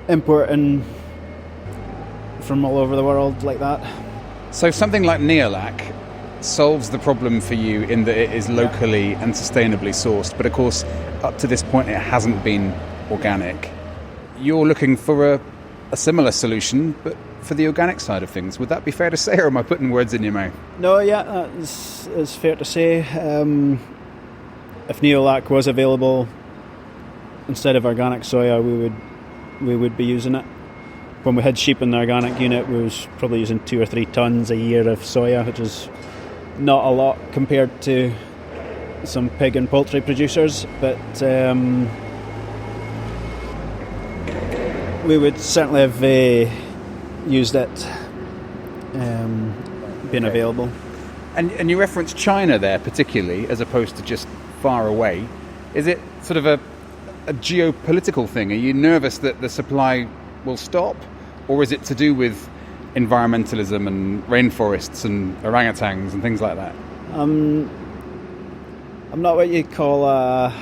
Importing from all over the world like that. So something like NeoLac solves the problem for you in that it is locally and sustainably sourced, but of course up to this point it hasn't been organic. You're looking for a similar solution, but for the organic side of things. Would that be fair to say, or am I putting words in your mouth? No, yeah, it's fair to say. If NeoLac was available instead of organic soya, we would be using it. When we had sheep in the organic unit, we was probably using 2 or 3 tons a year of soya, which is not a lot compared to some pig and poultry producers, but we would certainly have used it being available. And you referenced China there particularly, as opposed to just far away. Is it sort of a geopolitical thing? Are you nervous that the supply will stop? Or is it to do with environmentalism and rainforests and orangutans and things like that? I'm not what you'd call a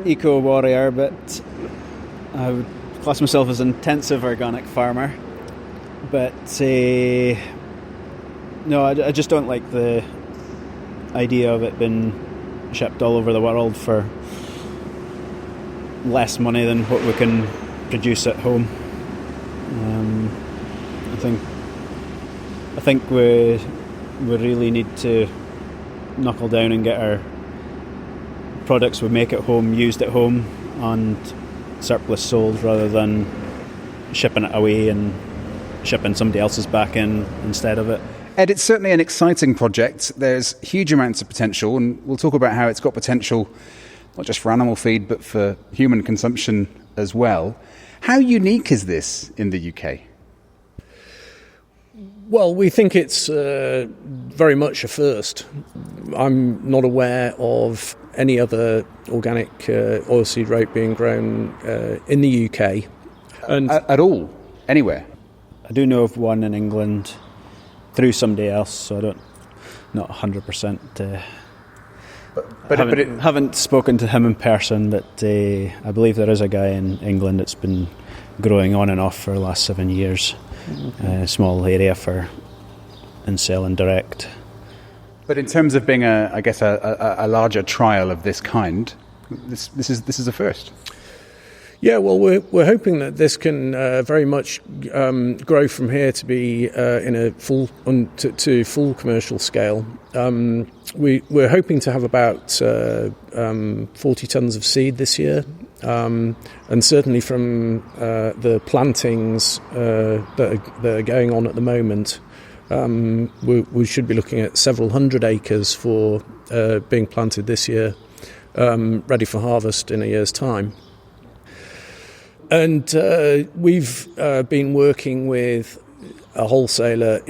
eco-warrior, but I would class myself as an intensive organic farmer. But no, I just don't like the idea of it being shipped all over the world for less money than what we can produce at home. I think we really need to knuckle down and get our products we make at home used at home and surplus sold, rather than shipping it away and shipping somebody else's back in instead of it. Ed, it's certainly an exciting project. There's huge amounts of potential, and we'll talk about how it's got potential not just for animal feed but for human consumption as well. How unique is this in the UK? Well, we think it's very much a first. I'm not aware of any other organic oilseed rape being grown in the UK. And at all? Anywhere? I do know of one in England through somebody else, so not 100%. Haven't spoken to him in person, but I believe there is a guy in England that's been growing on and off for the last 7 years. A small area and selling direct. But in terms of being a larger trial of this kind, this is a first. Yeah, well, we're hoping that this can very much grow from here to be in a full commercial scale. We're hoping to have about 40 tons of seed this year, and certainly from the plantings that are going on at the moment, we should be looking at several hundred acres for being planted this year, ready for harvest in a year's time. And we've been working with a wholesaler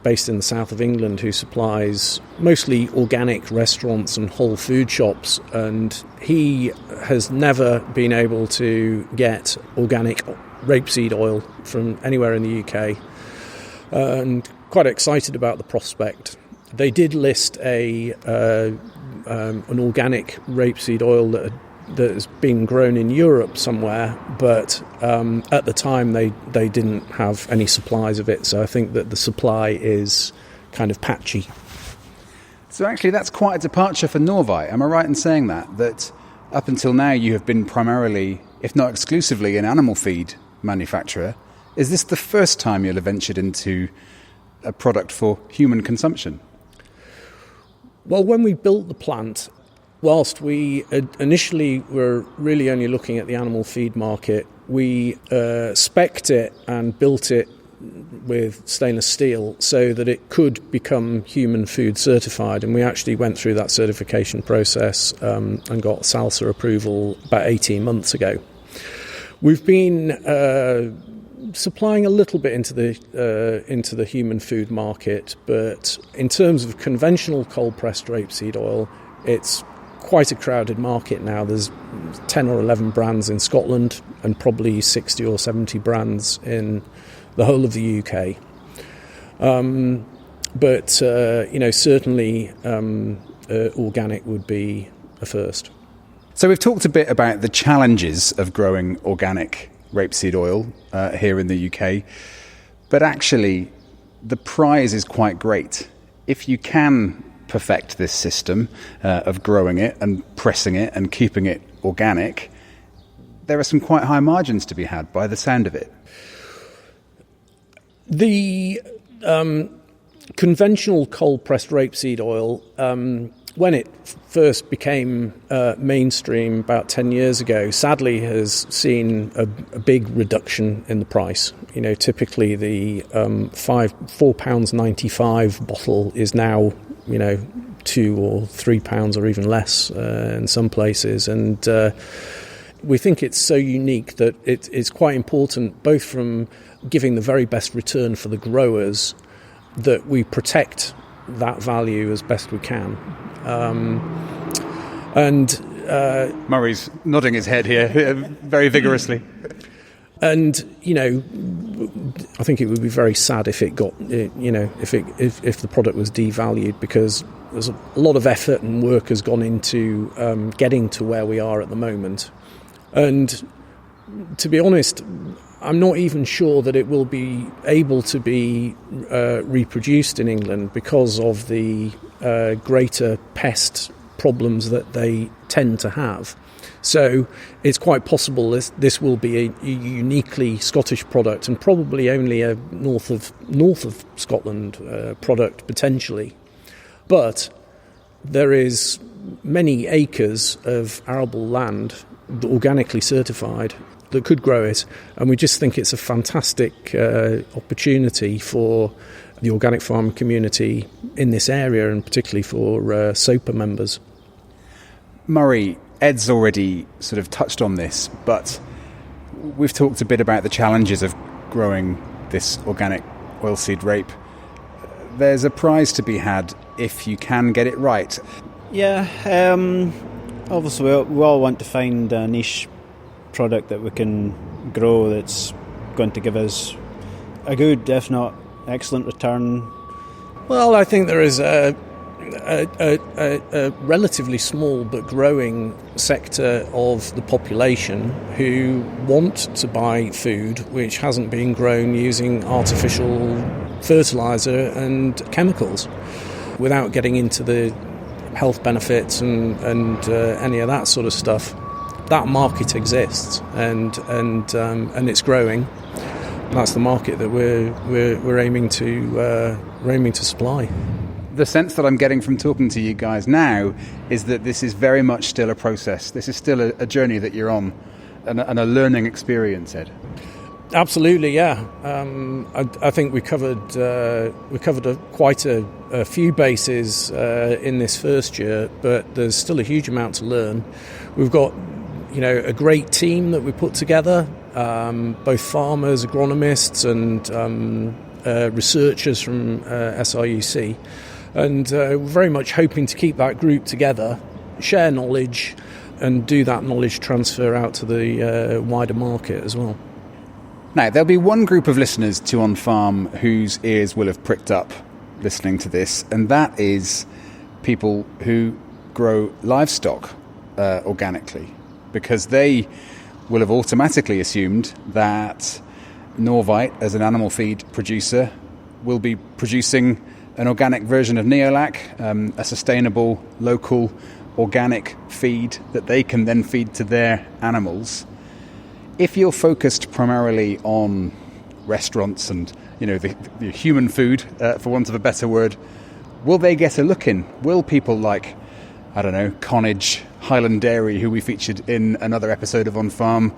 based in the south of England who supplies mostly organic restaurants and whole food shops, and he has never been able to get organic rapeseed oil from anywhere in the UK, and quite excited about the prospect. They did list an organic rapeseed oil that has been grown in Europe somewhere, but at the time they didn't have any supplies of it, so I think that the supply is kind of patchy. So actually that's quite a departure for Norvite. Am I right in saying that up until now you have been primarily, if not exclusively, an animal feed manufacturer? Is this the first time you'll have ventured into a product for human consumption? Well, when we built the plant, whilst we initially were really only looking at the animal feed market, we spec'd it and built it with stainless steel so that it could become human food certified, and we actually went through that certification process and got SALSA approval about 18 months ago. We've been supplying a little bit into the human food market, but in terms of conventional cold-pressed rapeseed oil, it's quite a crowded market now. There's 10 or 11 brands in Scotland and probably 60 or 70 brands in the whole of the UK. But certainly organic would be a first. So we've talked a bit about the challenges of growing organic rapeseed oil here in the UK, but actually the prize is quite great. If you can perfect this system of growing it and pressing it and keeping it organic, there are some quite high margins to be had by the sound of it. The conventional cold-pressed rapeseed oil, when it first became mainstream about 10 years ago, sadly has seen a big reduction in the price. You know, typically the £4.95 bottle is now, you know, £2 or £3 or even less in some places. And we think it's so unique that it's quite important, both from giving the very best return for the growers, that we protect that value as best we can. Murray's nodding his head here very vigorously. And, you know, I think it would be very sad if it got, you know, if the product was devalued, because there's a lot of effort and work has gone into getting to where we are at the moment. And to be honest, I'm not even sure that it will be able to be reproduced in England because of the greater pest problems that they tend to have. So it's quite possible this will be a uniquely Scottish product, and probably only a north of Scotland product potentially. But there is many acres of arable land organically certified that could grow it, and we just think it's a fantastic opportunity for the organic farm community in this area, and particularly for SOPA members. Murray, Ed's already sort of touched on this, but we've talked a bit about the challenges of growing this organic oilseed rape. There's a prize to be had if you can get it right. Yeah, obviously we all want to find a niche product that we can grow that's going to give us a good, if not excellent, return. Well, I think there is a relatively small but growing sector of the population who want to buy food which hasn't been grown using artificial fertiliser and chemicals, without getting into the health benefits and any of that sort of stuff. That market exists, and it's growing. That's the market that we're aiming to supply. The sense that I'm getting from talking to you guys now is that this is very much still a process. This is still a journey that you're on, and a learning experience, Ed. Absolutely, yeah. I think we covered quite a few bases in this first year, but there's still a huge amount to learn. We've got, you know, a great team that we put together, both farmers, agronomists, and researchers from SRUC. And we're very much hoping to keep that group together, share knowledge, and do that knowledge transfer out to the wider market as well. Now, there'll be one group of listeners to onFARM whose ears will have pricked up listening to this, and that is people who grow livestock organically, because they will have automatically assumed that Norvite, as an animal feed producer, will be producing an organic version of NeoLac, a sustainable, local, organic feed that they can then feed to their animals. If you're focused primarily on restaurants and, you know, the human food, for want of a better word, will they get a look in? Will people like, I don't know, Connage, Highland Dairy, who we featured in another episode of onFARM,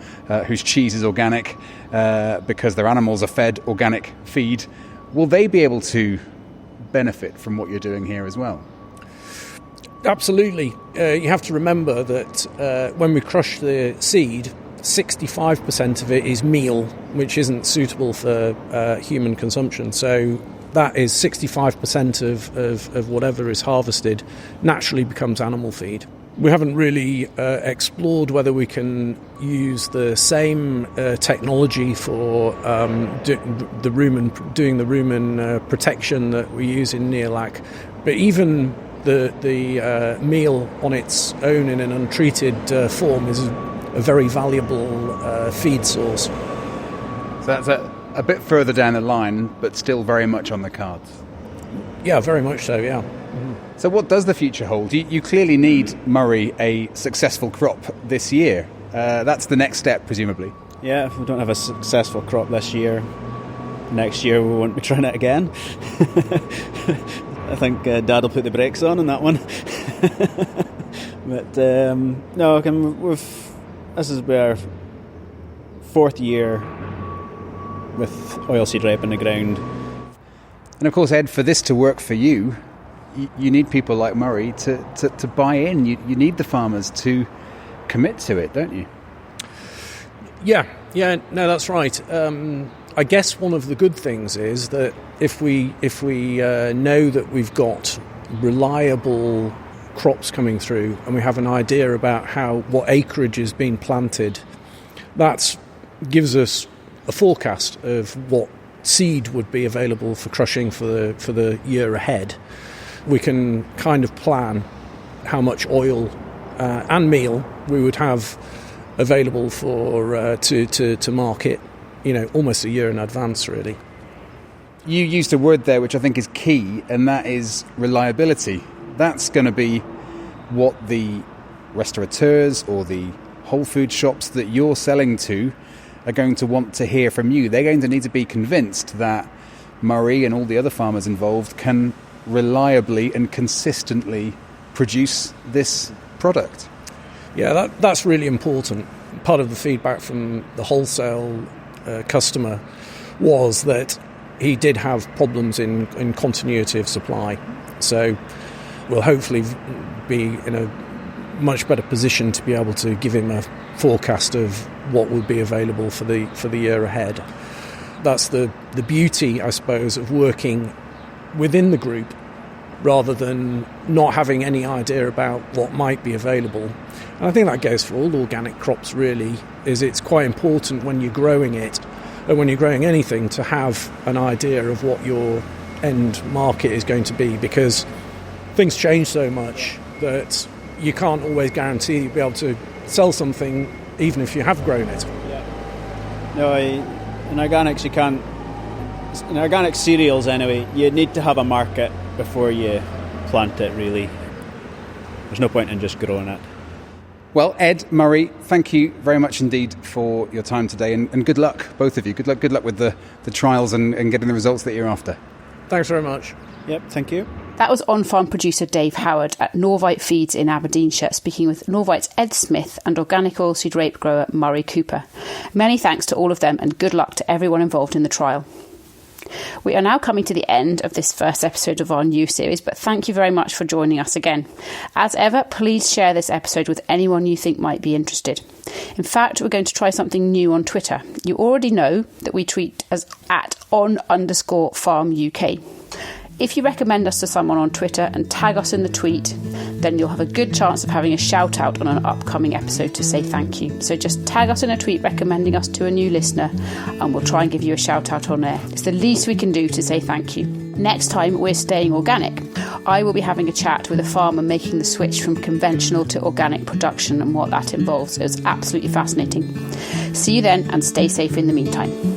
whose cheese is organic because their animals are fed organic feed, will they be able to benefit from what you're doing here as well? Absolutely. You have to remember that when we crush the seed, 65% of it is meal, which isn't suitable for human consumption. So that is 65% of whatever is harvested naturally becomes animal feed. We haven't really explored whether we can use the same technology for doing the rumen protection that we use in NeoLac. But even the meal on its own in an untreated form is a very valuable feed source. So that's a bit further down the line, but still very much on the cards. Yeah, very much so, yeah. So what does the future hold? You clearly need, Murray, a successful crop this year. That's the next step, presumably. Yeah, if we don't have a successful crop this year, next year we won't be trying it again. I think Dad will put the brakes on that one. But no, this is our 4th year with oilseed rape in the ground. And of course, Ed, for this to work for you, you need people like Murray to buy in. You need the farmers to commit to it, don't you? Yeah, no, that's right. I guess one of the good things is that if we know that we've got reliable crops coming through and we have an idea about what acreage is being planted, that gives us a forecast of what seed would be available for crushing for the year ahead. We can kind of plan how much oil and meal we would have available for to market, almost a year in advance, really. You used a word there which I think is key, and that is reliability. That's going to be what the restaurateurs or the whole food shops that you're selling to are going to want to hear from you. They're going to need to be convinced that Murray and all the other farmers involved can reliably and consistently produce this product. Yeah, that's really important. Part of the feedback from the wholesale customer was that he did have problems in continuity of supply. So we'll hopefully be in a much better position to be able to give him a forecast of what would be available for the year ahead. That's the beauty, I suppose, of working within the group rather than not having any idea about what might be available. And I think that goes for all organic crops, really, is it's quite important when you're growing it, and when you're growing anything, to have an idea of what your end market is going to be, because things change so much that you can't always guarantee you'll be able to sell something even if you have grown it. Yeah. No, in organics you can't. In organic cereals, anyway, you need to have a market before you plant it, really. There's no point in just growing it. Well, Ed, Murray, thank you very much indeed for your time today, and good luck, both of you. Good luck with the trials and getting the results that you're after. Thanks very much. Yep, thank you. That was on-farm producer Dave Howard at Norvite Feeds in Aberdeenshire, speaking with Norvite's Ed Smith and organic oilseed rape grower Murray Cooper. Many thanks to all of them, and good luck to everyone involved in the trial. We are now coming to the end of this first episode of our new series, but thank you very much for joining us again. As ever, please share this episode with anyone you think might be interested. In fact, we're going to try something new on Twitter. You already know that we tweet as at @on_farm UK. If you recommend us to someone on Twitter and tag us in the tweet, then you'll have a good chance of having a shout out on an upcoming episode to say thank you. So just tag us in a tweet recommending us to a new listener, and we'll try and give you a shout out on air. It's the least we can do to say thank you. Next time, we're staying organic. I will be having a chat with a farmer making the switch from conventional to organic production and what that involves. It's absolutely fascinating. See you then, and stay safe in the meantime.